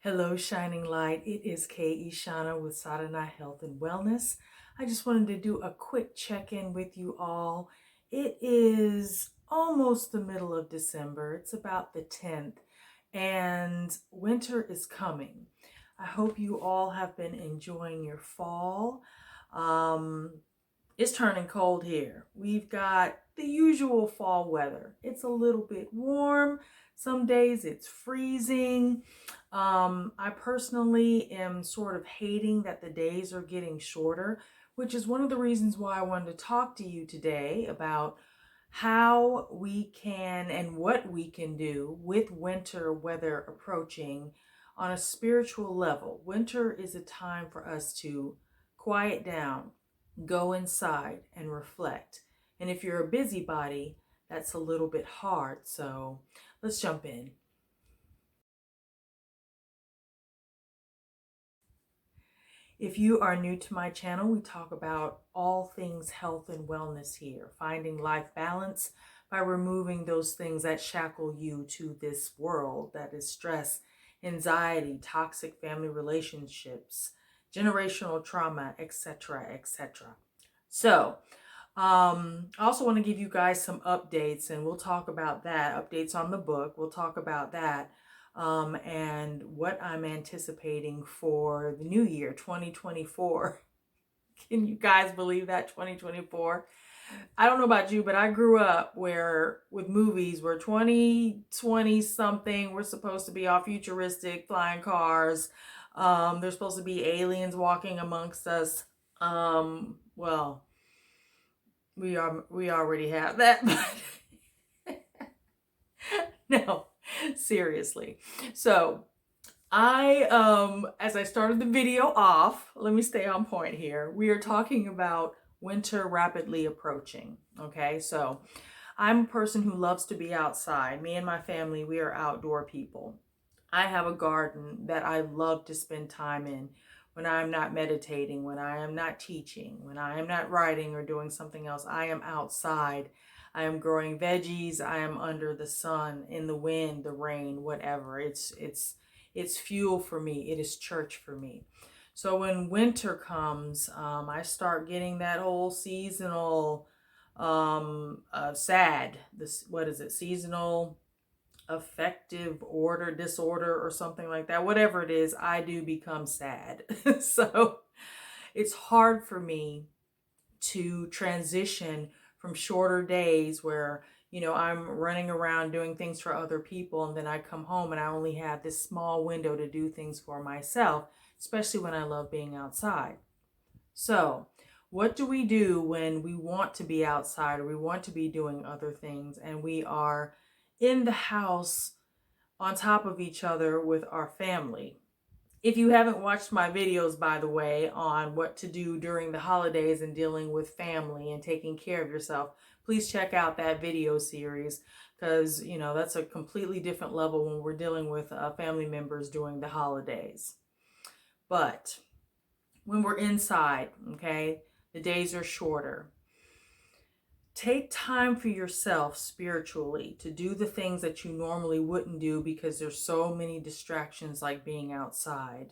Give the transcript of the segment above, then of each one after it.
Hello, Shining Light. It is K. Ishana with Sadhana Health and Wellness. I just wanted to do a quick check-in with you all. It is almost the middle of December. It's about the 10th, and winter is coming. I hope you all have been enjoying your fall. It's turning cold here. We've got the usual fall weather. It's a little bit warm. Some days it's freezing. I personally am sort of hating that the days are getting shorter, which is one of the reasons why I wanted to talk to you today about how we can and what we can do with winter weather approaching on a spiritual level. Winter is a time for us to quiet down, go inside and reflect. And if you're a busybody, that's a little bit hard. So let's jump in. If you are new to my channel, we talk about all things health and wellness here, finding life balance by removing those things that shackle you to this world, that is stress, anxiety, toxic family relationships, generational trauma, etc., etc. So, I also want to give you guys some updates, and we'll talk about that. Updates on the book. We'll talk about that. And what I'm anticipating for the new year, 2024. Can you guys believe that, 2024? I don't know about you, but I grew up with movies where 2020 something, we're supposed to be all futuristic, flying cars. There's supposed to be aliens walking amongst us. Well, we already have that, but no, seriously. So as I started the video off, let me stay on point here. We are talking about winter rapidly approaching. Okay, so I'm a person who loves to be outside. Me and my family, we are outdoor people. I have a garden that I love to spend time in when I'm not meditating, when I am not teaching, when I am not writing or doing something else. I am outside. I am growing veggies. I am under the sun, in the wind, the rain, whatever. It's fuel for me. It is church for me. So when winter comes, I start getting that whole seasonal seasonal affective disorder or something like that. Whatever it is, I do become sad. So it's hard for me to transition from shorter days where, I'm running around doing things for other people, and then I come home and I only have this small window to do things for myself, especially when I love being outside. So what do we do when we want to be outside or we want to be doing other things and we are in the house on top of each other with our family? If you haven't watched my videos, by the way, on what to do during the holidays and dealing with family and taking care of yourself, please check out that video series, because, that's a completely different level when we're dealing with family members during the holidays. But when we're inside, okay, the days are shorter. Take time for yourself spiritually to do the things that you normally wouldn't do because there's so many distractions like being outside.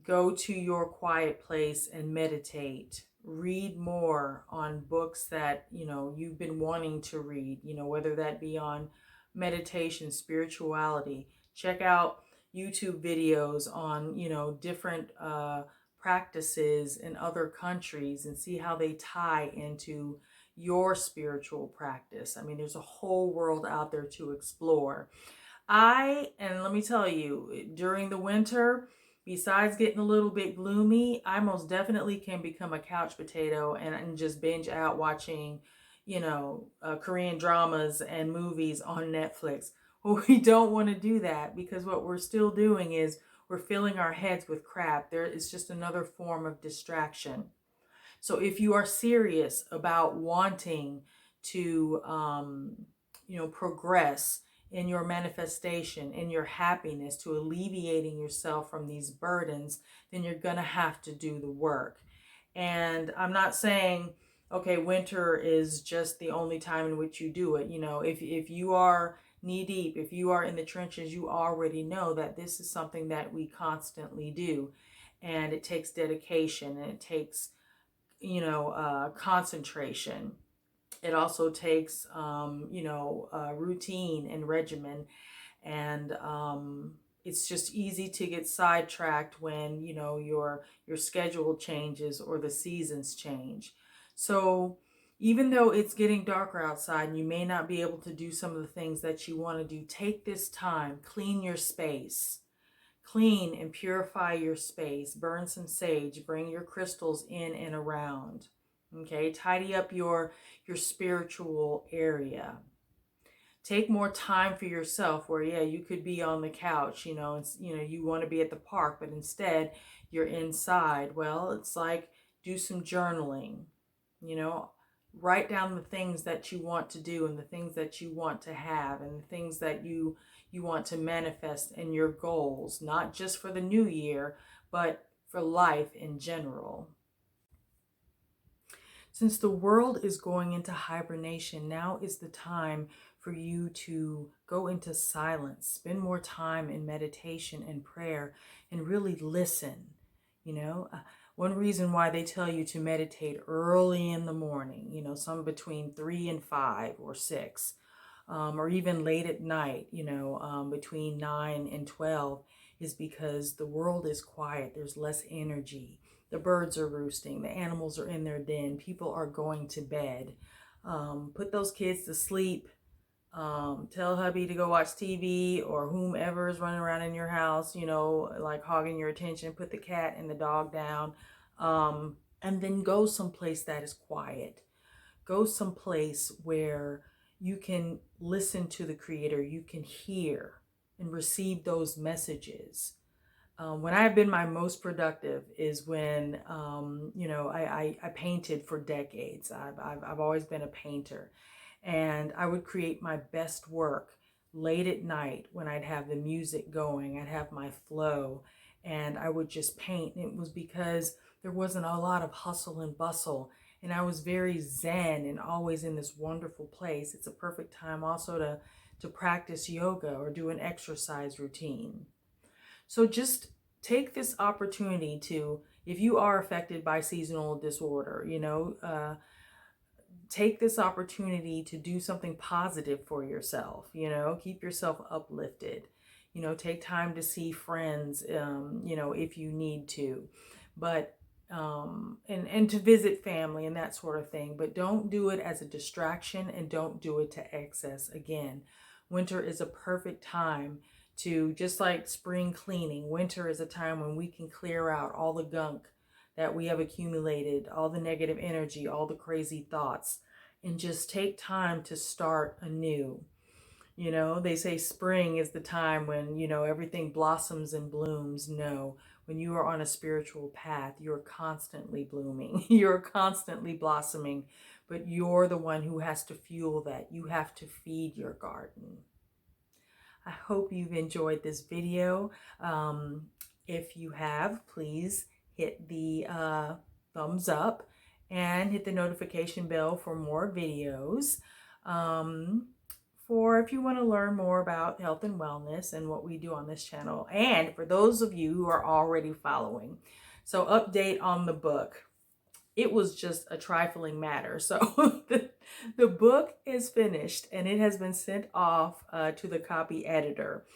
Go to your quiet place and meditate. Read more on books that, you've been wanting to read, whether that be on meditation, spirituality. Check out YouTube videos on, different practices in other countries and see how they tie into your spiritual practice. I mean, there's a whole world out there to explore. And let me tell you, during the winter, besides getting a little bit gloomy, I most definitely can become a couch potato and just binge out watching, Korean dramas and movies on Netflix. Well, we don't want to do that, because what we're still doing is we're filling our heads with crap. There is just another form of distraction. So if you are serious about wanting to, progress in your manifestation, in your happiness, to alleviating yourself from these burdens, then you're going to have to do the work. And I'm not saying, okay, winter is just the only time in which you do it. If you are knee deep. If you are in the trenches, you already know that this is something that we constantly do. And it takes dedication, and it takes, concentration. It also takes, routine and regimen. And it's just easy to get sidetracked when, your schedule changes or the seasons change. So even though it's getting darker outside and you may not be able to do some of the things that you want to do, take this time, clean your space. Clean and purify your space. Burn some sage. Bring your crystals in and around. Okay, tidy up your spiritual area. Take more time for yourself, where you could be on the couch, you want to be at the park, but instead you're inside. Well, it's like, do some journaling, you know, write down the things that you want to do and the things that you want to have and the things that you want to manifest in your goals, not just for the new year, but for life in general. Since the world is going into hibernation, now is the time for you to go into silence, spend more time in meditation and prayer, and really listen. One reason why they tell you to meditate early in the morning, some between 3 and 5 or 6, or even late at night, between 9 and 12, is because the world is quiet. There's less energy. The birds are roosting. The animals are in their den. People are going to bed. Put those kids to sleep. Tell hubby to go watch TV, or whomever is running around in your house, like hogging your attention. Put the cat and the dog down. And then go someplace that is quiet. Go someplace where you can listen to the Creator. You can hear and receive those messages. When I've been my most productive is when, I painted for decades. I've always been a painter, and I would create my best work late at night when I'd have the music going. I'd have my flow, and I would just paint. And it was because there wasn't a lot of hustle and bustle, and I was very zen and always in this wonderful place. It's a perfect time also to practice yoga or do an exercise routine. So just take this opportunity to, if you are affected by seasonal disorder, take this opportunity to do something positive for yourself, keep yourself uplifted, take time to see friends, if you need to, but, and to visit family and that sort of thing, but don't do it as a distraction, and don't do it to excess. Again, winter is a perfect time to, just like spring cleaning, winter is a time when we can clear out all the gunk that we have accumulated, all the negative energy, all the crazy thoughts, and just take time to start anew. They say spring is the time when, everything blossoms and blooms. No, when you are on a spiritual path, you're constantly blooming, you're constantly blossoming, but you're the one who has to fuel that. You have to feed your garden. I hope you've enjoyed this video. If you have, please hit the thumbs up and hit the notification bell for more videos. For if you want to learn more about health and wellness and what we do on this channel, and for those of you who are already following. So, update on the book. It was just a trifling matter. So the book is finished, and it has been sent off to the copy editor.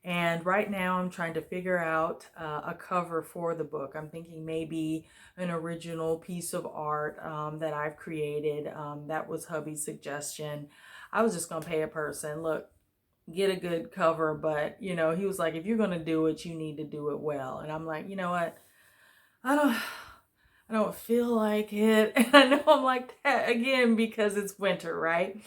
And right now I'm trying to figure out a cover for the book. I'm thinking maybe an original piece of art that I've created. That was hubby's suggestion. I was just going to pay a person, look, get a good cover. But, he was like, if you're going to do it, you need to do it well. And I'm like, you know what? I don't feel like it. And I know I'm like that again because it's winter, right?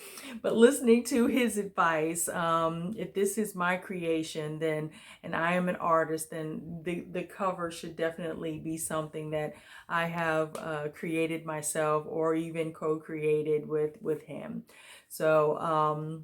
But listening to his advice, if this is my creation, then, and I am an artist, then the cover should definitely be something that I have created myself, or even co-created with him. So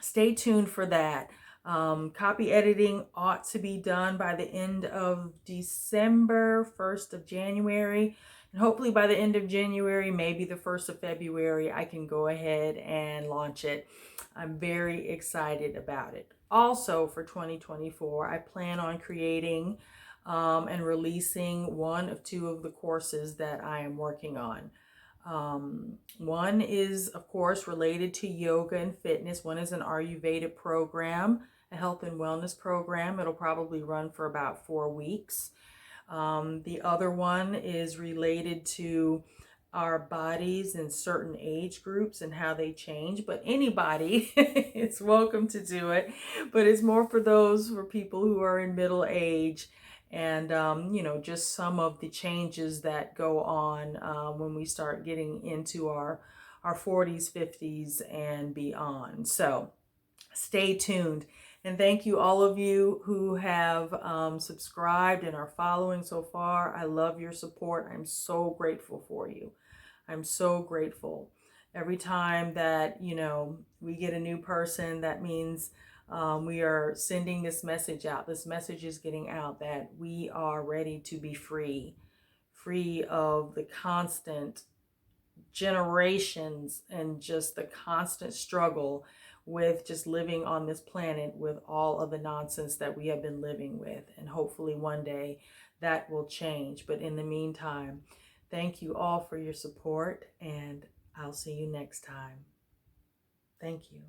stay tuned for that. Copy editing ought to be done by the end of December, 1st of January. And hopefully by the end of January, maybe the 1st of February, I can go ahead and launch it. I'm very excited about it. Also for 2024, I plan on creating and releasing one of two of the courses that I am working on. One is, of course, related to yoga and fitness. One is an Ayurveda program, a health and wellness program. It'll probably run for about 4 weeks. The other one is related to our bodies in certain age groups and how they change, but anybody is welcome to do it. But it's more for people who are in middle age, and just some of the changes that go on when we start getting into our 40s, 50s, and beyond. So stay tuned. And thank you, all of you who have subscribed and are following so far. I love your support. I'm so grateful for you. I'm so grateful. Every time that, we get a new person, that means we are sending this message out. This message is getting out that we are ready to be free of the constant generations and just the constant struggle with just living on this planet with all of the nonsense that we have been living with. And hopefully one day that will change. But in the meantime, thank you all for your support, and I'll see you next time. Thank you.